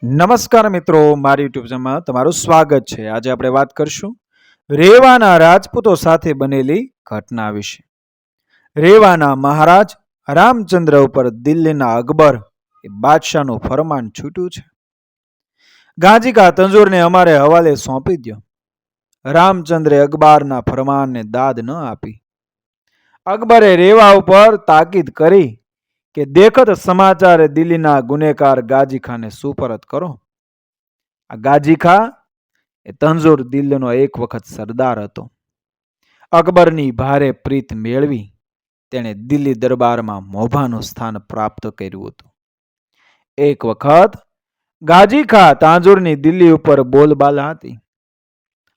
નમસ્કાર મિત્રો, મારી યુટ્યુબ ચેનલમાં તમારું સ્વાગત છે. આજે આપણે વાત કરશું રેવાના રાજપૂતો સાથે બનેલી ઘટના વિશે. રેવાના મહારાજ રામચંદ્ર ઉપર દિલ્હીના અકબર બાદશાહનું ફરમાન છૂટ્યું છે. ગાંજી કા તંજુરને અમારે હવાલે સોંપી દો. રામચંદ્રે અકબરના ફરમાનને દાદ ન આપી. અકબરે રેવા ઉપર તાકીદ કરી કે દેખત સમાચાર દિલ્હીના ગુનેગાર ગાજી ખાને સુપરત કરો. આ ગાજી ખા એ તંજુર દિલ્હીનો એક વખત સરદાર હતો. અકબરની ભારે પ્રીત મેળવી તેણે દિલ્હી દરબારમાં મોભાનું સ્થાન પ્રાપ્ત કર્યું હતું. એક વખત ગાજી ખા તાંજુરની દિલ્હી ઉપર બોલબાલા હતી.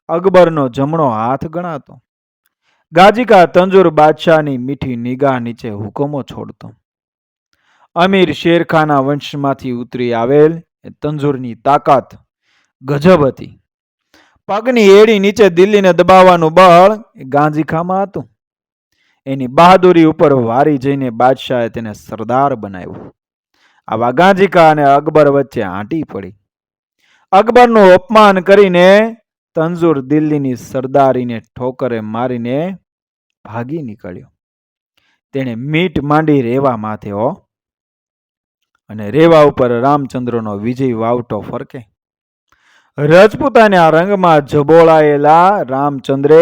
અકબરનો જમણો હાથ ગણાતો. ગાજી ખા તંજુર બાદશાહની મીઠી નિગાહ નીચે હુકમો છોડતો. અમીર શેરખાના વંશમાંથી ઉતરી આવેલ તંજુરની તાકાત ગજબ હતી. પગની એડી નીચે દિલ્હીને દબાવવાનું બળ ગાંજીખામાં હતું. એની બહાદુરી ઉપર વારી જઈને બાદશાહે તેને સરદાર બનાવ્યો. આવા ગાંજીખા અને અકબર વચ્ચે આંટી પડી. અકબરનું અપમાન કરીને તંજુર દિલ્હીની સરદારીને ઠોકરે મારીને ભાગી નીકળ્યો. તેણે મીટ માંડી રેવા માથે અને રેવા ઉપર રામચંદ્રનો વિજય વાવટો ફરકે. રજપૂતાના રંગમાં જબોળાયેલા રામચંદ્રે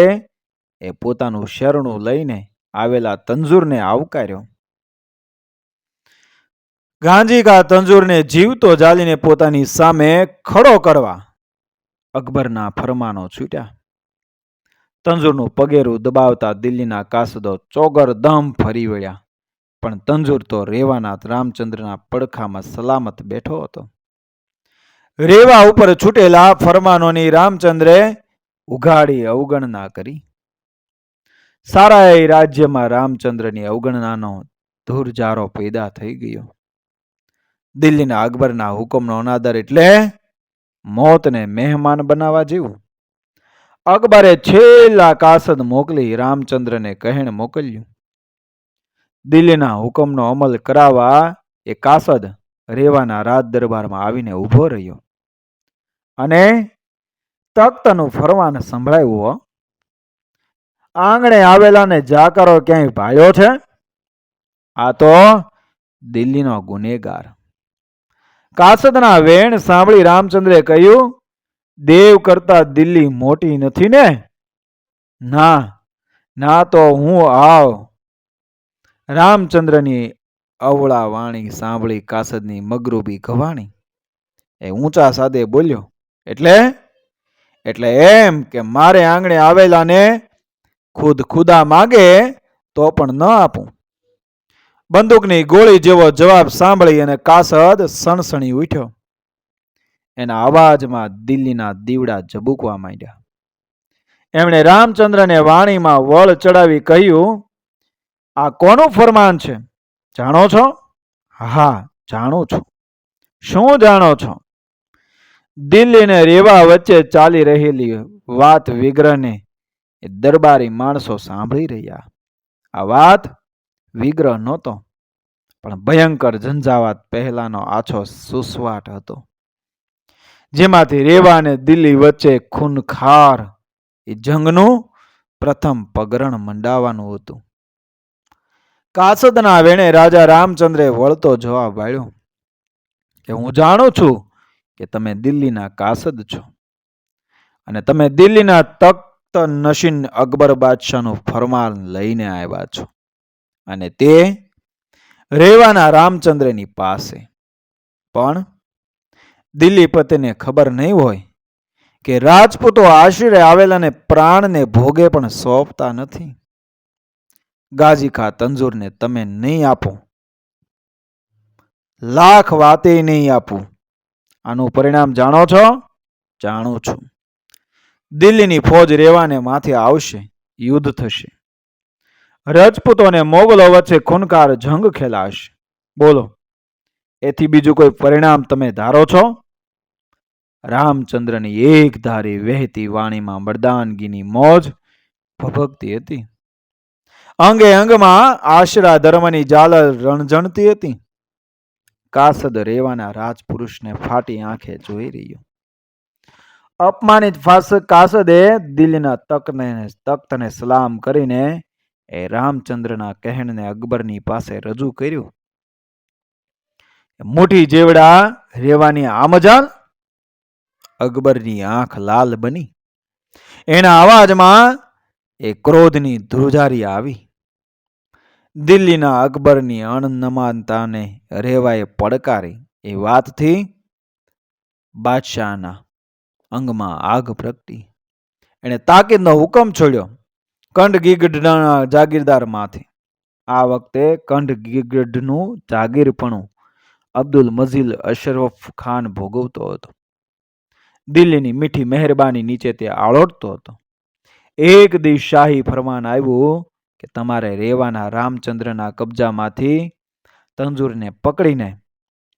પોતાનું શરણું લઈને આવેલા તંજુરને આવકાર્યો. ગાંજી કા તંજુરને જીવતો જાલીને પોતાની સામે ખડો કરવા અકબરના ફરમાનો છૂટ્યા. તંજુરનું પગેરું દબાવતા દિલ્હીના કાસદો ચોગરદમ ફરી વળ્યા. પણ તંજુર તો રેવાના રામચંદ્રના પડખામાં સલામત બેઠો હતો. રેવા ઉપર છૂટેલા ફરમાનોની રામચંદ્રે ઉઘાડી અવગણના કરી. સારા રાજ્યમાં રામચંદ્રની અવગણનાનો ધૂરજારો પેદા થઈ ગયો. દિલ્હીના અકબરના હુકમનો અનાદર એટલે મોતને મહેમાન બનાવવા જેવું. અકબરે છેલ્લા કાસદ મોકલી રામચંદ્રને કહેણ મોકલ્યું. દિલ્હીના હુકમનો અમલ કરાવવા એ કાસદ રેવાના રાજ દરબારમાં આવીને ઊભો રહ્યો અને તખ્તનું ફરમાન સંભળાવ્યું. આંગણે આવેલાને જાકરો ક્યાંય ભાળ્યો છે? આ તો દિલ્હીનો ગુનેગાર. કાસદના વેણ સાંભળી રામચંદ્રે કહ્યું, દેવ કરતા દિલ્હી મોટી નથી ને? ના ના તો હું આવ. રામચંદ્રની અવળા વાણી સાંભળી કાસદની મગરૂબી ગવાણી. એ ઊંચા સાદે બોલ્યો, એટલે એમ કે મારે આંગણે આવેલાને ખુદા માગે તો પણ ન આપું. બંદૂકની ગોળી જેવો જવાબ સાંભળી અને કાસદ સણસણી ઉઠ્યો. એના અવાજમાં દિલ્હીના દીવડા ઝબૂકવા માંડ્યા. એમણે રામચંદ્રને વાણીમાં વળ ચડાવી કહ્યું, આ કોનું ફરમાન છે? જાણો છો? હા, જાણું છું. શું જાણો છો? દિલ્હી ને રેવા વચ્ચે ચાલી રહેલી વાત વિગ્રહને દરબારી માણસો સાંભળી રહ્યા. આ વાત વિગ્રહ નહોતો, પણ ભયંકર ઝંઝાવાત પહેલાનો આછો સુસવાટ હતો, જેમાંથી રેવા અને દિલ્હી વચ્ચે ખૂનખાર એ જંગનું પ્રથમ પગરણ મંડાવવાનું હતું. કાસદના વેણે રાજા રામચંદ્રે વળતો જવાબ આપ્યો કે હું જાણું છું કે તમે દિલ્હીના કાસદ છો અને તમે દિલ્હીના તખ્ત નશીન અકબર બાદશાહનું ફરમાન લઈને આવ્યા છો અને તે રેવાના રામચંદ્રની પાસે. પણ દિલ્હી પતિને ખબર નહીં હોય કે રાજપૂતો આશરે આવેલાને પ્રાણને ભોગે પણ સોંપતા નથી. ગાજી ખા તંજુરને તમે નહીં આપો, લાખ વાતે નહીં આપું. આનું પરિણામ જાણો છો? જાણું છું. દિલ્હીની ફોજ રેવાને માથે આવશે, યુદ્ધ થશે. રજપૂતો અને મોગલો વચ્ચે ખૂનખાર જંગ ખેલાશે. બોલો, એથી બીજું કોઈ પરિણામ તમે ધારો છો? રામચંદ્રની એક ધારી વહેતી વાણીમાં મર્દાનગીની મોજ ભભકતી હતી. અંગે અંગમાં આશરા ધર્મની ઝાલર રણઝણતી હતી. કાસદ રેવાના રાજપુરુષને ફાટી આંખે જોઈ રહ્યો. અપમાનિત ફાસક કાસદે દિલ્હીના તખ્તને સલામ કરીને એ રામચંદ્રના કહેણને અકબરની પાસે રજૂ કર્યું. મોટી જેવડા રેવાની આમજાન. અકબરની આંખ લાલ બની. એના અવાજમાં એ ક્રોધની ધ્રુજારી આવી. દિલ્હીના અકબરની અણનમાનતાને રેવાએ પડકારી. એ વાતથી બાદશાહના અંગમાં આગ પ્રગટી. એણે તાકીદનો હુકમ છોડ્યો કંઠગીગઢના જાગીરદાર માથે. આ વખતે કંઠગીગઢનું જાગીરપણું અબ્દુલ મજીદ અશરફ ખાન ભોગવતો હતો. દિલ્હીની મીઠી મહેરબાની નીચે તે આળોટતો હતો. એક દિવસ શાહી ફરમાન આવ્યું કે તમારે રેવાના રામચંદ્રના કબજામાંથી તંજુરને પકડીને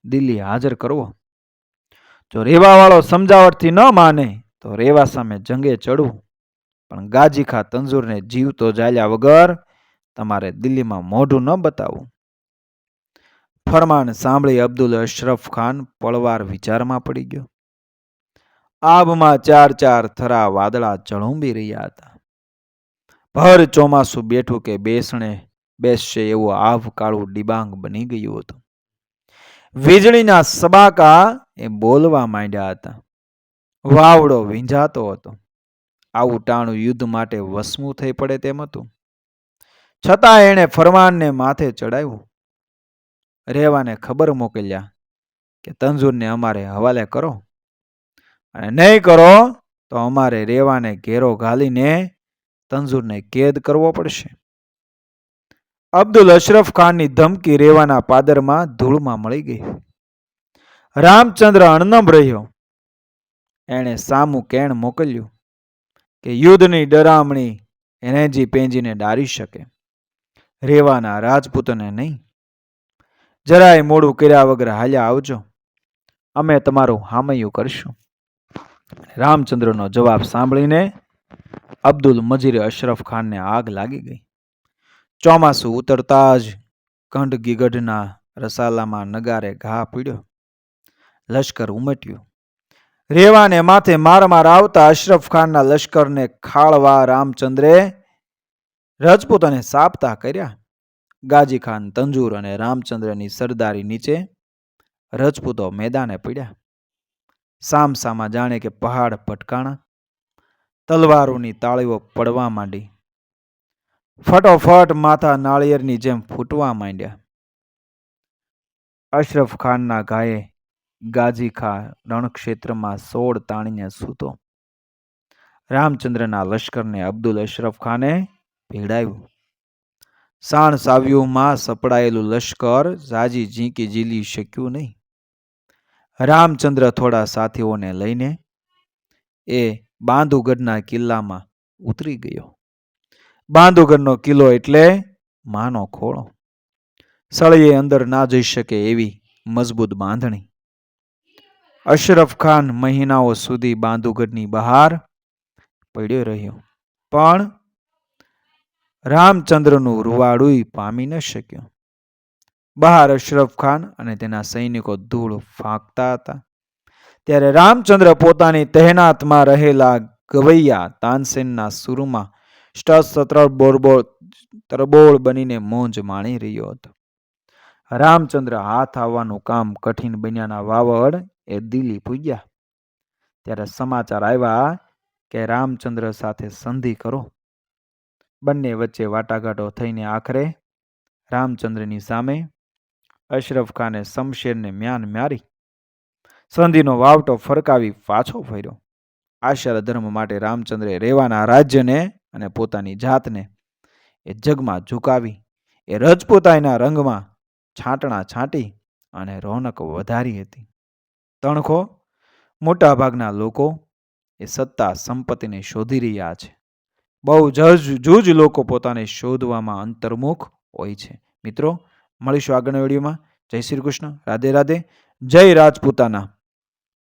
દિલ્હી હાજર કરવો. જો રેવાવાળો સમજાવટથી ન માને તો રેવા સામે જંગે ચડવું, પણ ગાજી ખા તંજુરને જીવતો જાલ્યા વગર તમારે દિલ્હીમાં મોઢું ન બતાવવું. ફરમાન સાંભળી અબ્દુલ અશરફ ખાન પળવાર વિચારમાં પડી ગયો. આબમાં ચાર ચાર થરા વાદળા ઝળુંબી રહ્યા હતા. ભર ચોમાસું બેઠું કે બેસશે એવું આભ કાળું ડિબાંગ બની ગયું હતું. વીજળીના સબાકા એ બોલવા માંડ્યા હતા. વાવડો વીંઝાતો હતો. આવું ટાણું યુદ્ધ માટે વસમું થઈ પડે તેમ હતું. છતાં એણે ફરમાનને માથે ચડાવ્યું. રેવાને ખબર મોકલ્યા કે તંજુરને અમારે હવાલે કરો, અને નહીં કરો તો અમારે રેવાને ઘેરો ઘાલીને તંજુરને કેદ કરવો પડશે. અબ્દુલ અશરફ ખાનની ધમકી રેવાના પાદરમાં ધૂળમાં મળી ગઈ. રામચંદ્ર અણનમ રહ્યો. એણે સામું કેણ મોકલ્યું કે યુદ્ધની ડરામણી રેંજી પેંજીને ડારી શકે, રેવાના રાજપૂતને નહીં. જરાય મોડું કર્યા વગર હાલ્યા આવજો, અમે તમારું હામૈયું કરશું. રામચંદ્રનો જવાબ સાંભળીને અબ્દુલ મજીદ અશરફ ખાનને આગ લાગી ગઈ. ચોમાસું ઉતરતા જ કંઠગીગઢના રસાલામાં નગારે ઘા પીડ્યો. લશ્કર ઉમટ્યું. રેવાને માથે માર આવતા અશરફ ખાનના લશ્કરને ખાળવા રામચંદ્રે રજપૂતોને સાપતા કર્યા. ગાજી ખાન તંજુર અને રામચંદ્રની સરદારી નીચે રજપૂતો મેદાને પડ્યા. સામસામા જાણે કે પહાડ ભટકાણા. તલવારોની તાળીઓ પડવા માંડી. ફટોફટ માથા નાળિયેરની જેમ ફૂટવા માંડ્યા. અશરફ ખાનના ઘાયે ગાજી ખા રણક્ષેત્રમાં સોળ તાણીને સૂતો. રામચંદ્રના લશ્કરને અબ્દુલ અશરફ ખાને ભેડાવ્યું. સાણ સાવ્યુમાં સપડાયેલું લશ્કર ઝાજી ઝીંકી ઝીલી શક્યું નહીં. રામચંદ્ર થોડા સાથીઓને લઈને એ બાંધુગઢના કિલ્લામાં ઉતરી ગયો. બાંધુગઢનો કિલ્લો એટલે માનો ખોળો. સળીએ અંદર ના જઈ શકે એવી મજબૂત બાંધણી. અશરફ ખાન મહિનાઓ સુધી બાંધુગઢની બહાર પડ્યો રહ્યો, પણ રામચંદ્રનું રૂવાડું પામી ન શક્યો. બહાર અશરફ ખાન અને તેના સૈનિકો ધૂળ ફાંકતા હતા, ત્યારે રામચંદ્ર પોતાની તહેનાતમાં રહેલા ગવૈયા તાનસેનના સુરમાં તરબોળ બનીને મોંજ માણી રહ્યો હતો. રામચંદ્ર હાથ આવવાનું કામ કઠિન બન્યાના વાવડ એ દિલ્હી પૂગ્યા. ત્યારે સમાચાર આવ્યા કે રામચંદ્ર સાથે સંધિ કરો. બંને વચ્ચે વાટાઘાટો થઈને આખરે રામચંદ્રની સામે અશરફ ખાને શમશેરને મ્યાન મારી સંધિનો વાવટો ફરકાવી પાછો ફર્યો. આશર ધર્મ માટે રામચંદ્રે રેવાના રાજ્યને અને પોતાની જાતને એ જગમાં ઝુકાવી એ રજપૂતાઈના રંગમાં છાંટણા છાંટી અને રોનક વધારી હતી. તણખો મોટાભાગના લોકો એ સત્તા સંપત્તિને શોધી રહ્યા છે. બહુ જૂજ લોકો પોતાને શોધવામાં અંતર્મુખ હોય છે. મિત્રો, મળીશું આગળના વિડીયોમાં. જય શ્રી કૃષ્ણ. રાધે રાધે. જય રાજપૂતાના.